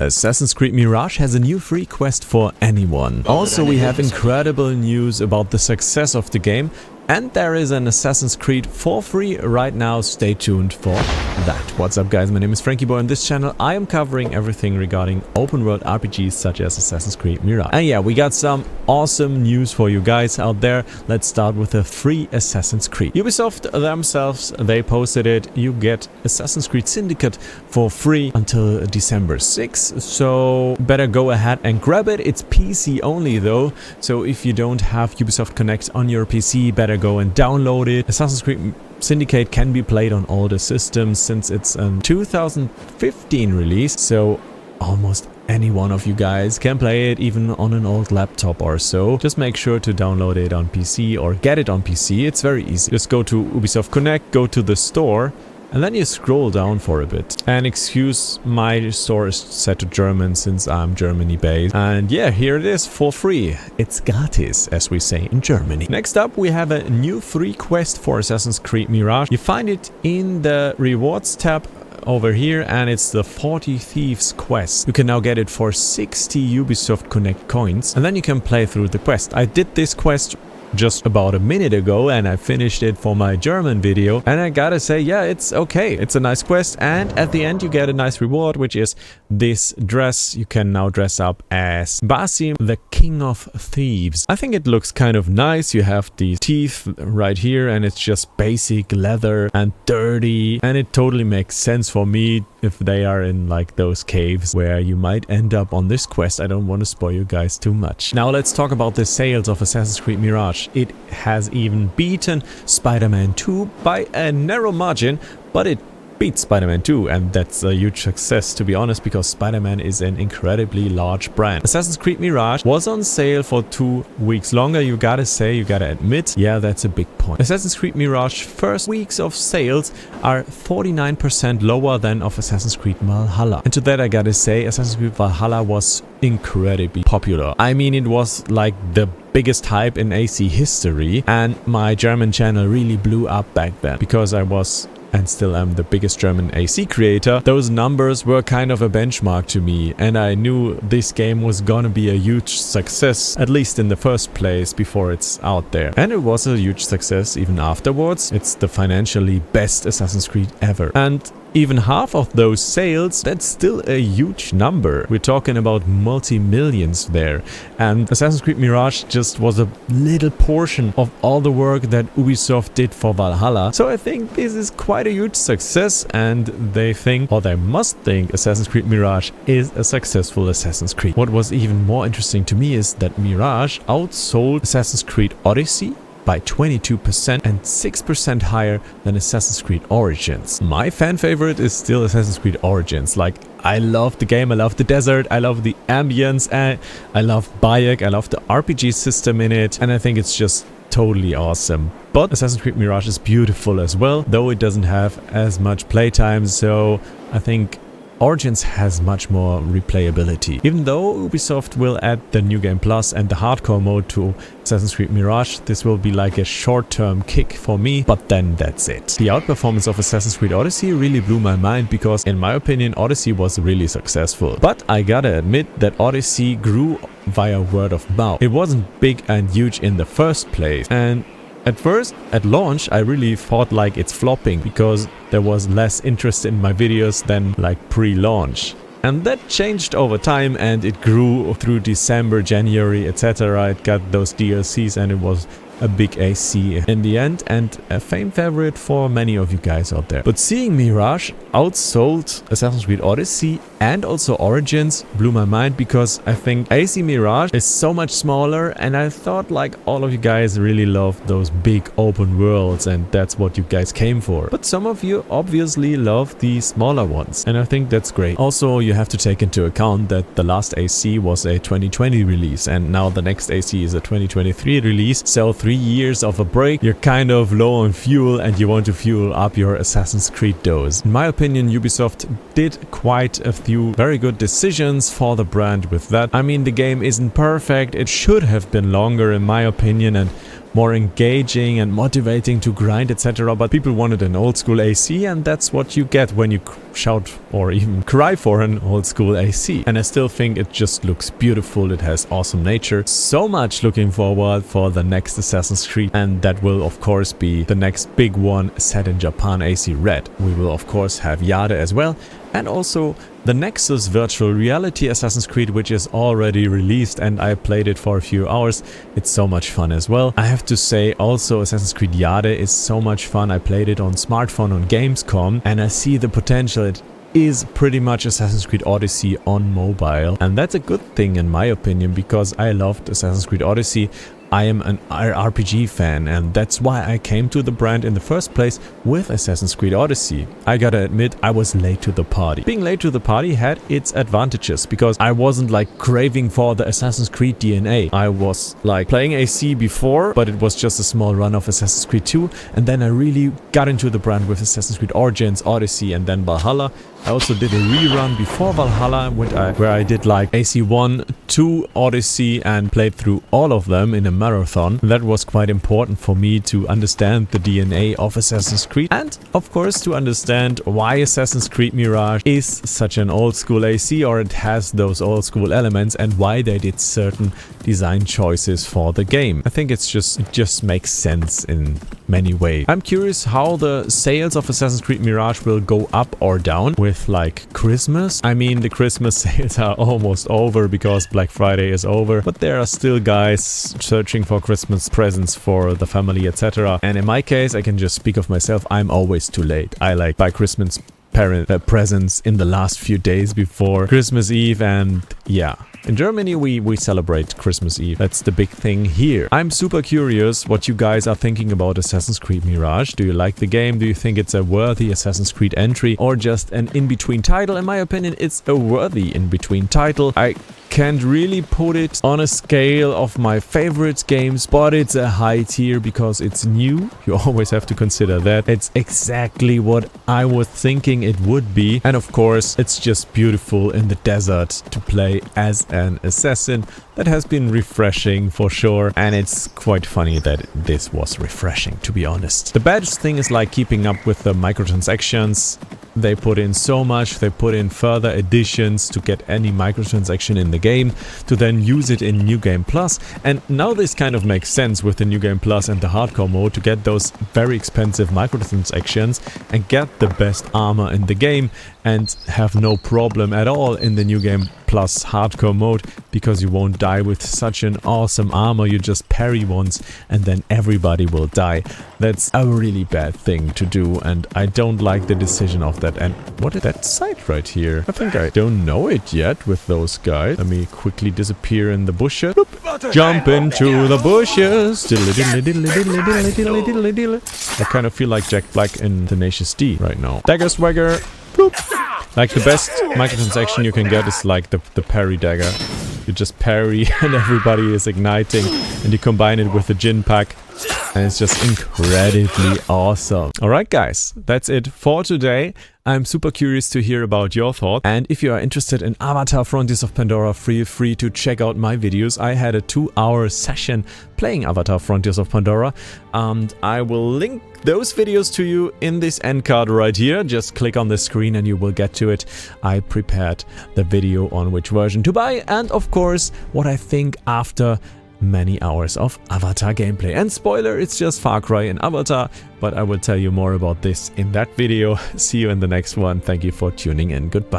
Assassin's Creed Mirage has a new free quest for anyone. Also, we have incredible news about the success of the game, and there is an Assassin's Creed for free right now. Stay tuned for that. What's up guys, my name is Franky Boy. On this channel I am covering everything regarding open world RPGs such as Assassin's Creed Mirage. And yeah, we got some awesome news for you guys out there. Let's start with a free Assassin's Creed. Ubisoft themselves, they posted it. You get Assassin's Creed Syndicate for free until December 6th, so better go ahead and grab it. It's PC only though, so if you don't have Ubisoft Connect on your PC, better go and download it. Assassin's Creed Syndicate can be played on all the systems since it's a 2015 release, so almost any one of you guys can play it, even on an old laptop or so. Just make sure to download it on PC or get it on PC. It's very easy. Just go to Ubisoft Connect, go to the store, and then you scroll down for a bit. And excuse, my store is set to German since I'm Germany based. And yeah, here it is for free. It's gratis, as we say in Germany. Next up, we have a new free quest for Assassin's Creed Mirage. You find it in the rewards tab over here, and it's the 40 Thieves quest. You can now get it for 60 Ubisoft Connect coins, and then you can play through the quest. I did this quest just about a minute ago and I finished it for my German video, and I gotta say, yeah, it's okay. It's a nice quest, and at the end you get a nice reward, which is this dress. You can now dress up as Basim, the King of Thieves. I think it looks kind of nice. You have these teeth right here, and it's just basic leather and dirty, and it totally makes sense for me if they are in like those caves where you might end up on this quest. I don't want to spoil you guys too much. Now let's talk about the sales of Assassin's Creed Mirage. It has even beaten Spider-Man 2 by a narrow margin, but it beat Spider-Man 2, and that's a huge success, to be honest, because Spider-Man is an incredibly large brand. Assassin's Creed Mirage was on sale for 2 weeks longer. You gotta admit, yeah, that's a big point. Assassin's Creed Mirage first weeks of sales are 49% lower than of Assassin's Creed Valhalla. And to that I gotta say, Assassin's Creed Valhalla was incredibly popular. I mean, it was like the biggest hype in AC history, and my German channel really blew up back then because I was and still am the biggest German AC creator. Those numbers were kind of a benchmark to me, and I knew this game was gonna be a huge success, at least in the first place before it's out there. And it was a huge success even afterwards. It's the financially best Assassin's Creed ever. And even half of those sales, that's still a huge number. We're talking about multi-millions there. And Assassin's Creed Mirage just was a little portion of all the work that Ubisoft did for Valhalla. So I think this is quite a huge success, and they think, or they must think, Assassin's Creed Mirage is a successful Assassin's Creed. What was even more interesting to me is that Mirage outsold Assassin's Creed Odyssey by 22% and 6% higher than Assassin's Creed Origins. My fan favorite is still Assassin's Creed Origins. Like, I love the game, I love the desert, I love the ambience, and I love Bayek, I love the RPG system in it, and I think it's just totally awesome. But Assassin's Creed Mirage is beautiful as well, though it doesn't have as much playtime, so I think Origins has much more replayability. Even though Ubisoft will add the New Game Plus and the hardcore mode to Assassin's Creed Mirage, this will be like a short-term kick for me, but then that's it. The outperformance of Assassin's Creed Odyssey really blew my mind because, in my opinion, Odyssey was really successful. But I gotta admit that Odyssey grew via word of mouth. It wasn't big and huge in the first place, and at first, at launch, I really thought like it's flopping because there was less interest in my videos than like pre-launch. And that changed over time, and it grew through December, January, etc. It got those DLCs, and it was a big AC in the end, and a fan favorite for many of you guys out there. But seeing Mirage outsold Assassin's Creed Odyssey and also Origins blew my mind, because I think AC Mirage is so much smaller, and I thought like all of you guys really love those big open worlds, and that's what you guys came for. But some of you obviously love the smaller ones, and I think that's great. Also, you have to take into account that the last AC was a 2020 release, and now the next AC is a 2023 release, so 3 years of a break, you're kind of low on fuel, and you want to fuel up your Assassin's Creed dose. In my opinion, Ubisoft did quite a few very good decisions for the brand with that. I mean, the game isn't perfect, it should have been longer in my opinion, and more engaging and motivating to grind, etc. But people wanted an old school AC, and that's what you get when you shout or even cry for an old school AC. And I still think it just looks beautiful. It has awesome nature. So much looking forward for the next Assassin's Creed, and that will of course be the next big one set in Japan, AC Red. We will of course have Jade as well, and also the Nexus virtual reality Assassin's Creed, which is already released, and I played it for a few hours. It's so much fun as well. I have to say also Assassin's Creed Jade is so much fun. I played it on smartphone on Gamescom, and I see the potential. It is pretty much Assassin's Creed Odyssey on mobile, and that's a good thing in my opinion, because I loved Assassin's Creed Odyssey. I am an RPG fan, and that's why I came to the brand in the first place with Assassin's Creed Odyssey. I gotta admit, I was late to the party. Being late to the party had its advantages, because I wasn't like craving for the Assassin's Creed DNA. I was like playing AC before, but it was just a small run of Assassin's Creed 2, and then I really got into the brand with Assassin's Creed Origins, Odyssey, and then Valhalla. I also did a rerun before Valhalla where I did like AC 1, 2, Odyssey, and played through all of them in a marathon. That was quite important for me to understand the DNA of Assassin's Creed, and of course to understand why Assassin's Creed Mirage is such an old school AC, or it has those old school elements, and why they did certain design choices for the game. I think it just makes sense in many ways. I'm curious how the sales of Assassin's Creed Mirage will go up or down with like Christmas. I mean, the Christmas sales are almost over because Black Friday is over, but there are still guys searching for Christmas presents for the family, etc. And in my case, I can just speak of myself, I'm always too late. I like buy Christmas presents in the last few days before Christmas Eve, and yeah. In Germany, we celebrate Christmas Eve. That's the big thing here. I'm super curious what you guys are thinking about Assassin's Creed Mirage. Do you like the game? Do you think it's a worthy Assassin's Creed entry or just an in-between title? In my opinion, it's a worthy in-between title. I can't really put it on a scale of my favorite games, but it's a high tier because it's new. You always have to consider that. It's exactly what I was thinking it would be. And of course, it's just beautiful in the desert to play as an assassin. That has been refreshing for sure, and it's quite funny that this was refreshing, to be honest. The bad thing is like keeping up with the microtransactions. They put in so much, they put in further additions to get any microtransaction in the game, to then use it in New Game Plus. And now this kind of makes sense with the New Game Plus and the hardcore mode, to get those very expensive microtransactions and get the best armor in the game and have no problem at all in the New Game Plus hardcore mode, because you won't die with such an awesome armor. You just parry once and then everybody will die. That's a really bad thing to do, and I don't like the decision of that. And what is that site right here? I think I don't know it yet with those guys. Let me quickly disappear in the bushes. Boop. Jump into the bushes. I kind of feel like Jack Black in Tenacious D right now. Dagger swagger. Boop. Like the best microtransaction you can get is like the parry dagger. You just parry and everybody is igniting, and you combine it with the Jin pack, and it's just incredibly awesome. Alright guys, that's it for today. I'm super curious to hear about your thoughts, and if you are interested in Avatar Frontiers of Pandora, feel free to check out my videos. I had a 2-hour session playing Avatar Frontiers of Pandora, and I will link those videos to you in this end card right here. Just click on the screen and you will get to it. I prepared the video on which version to buy, and of course what I think after many hours of Avatar gameplay. And spoiler, it's just Far Cry and Avatar, but I will tell you more about this in that video. See you in the next one. Thank you for tuning in. Goodbye.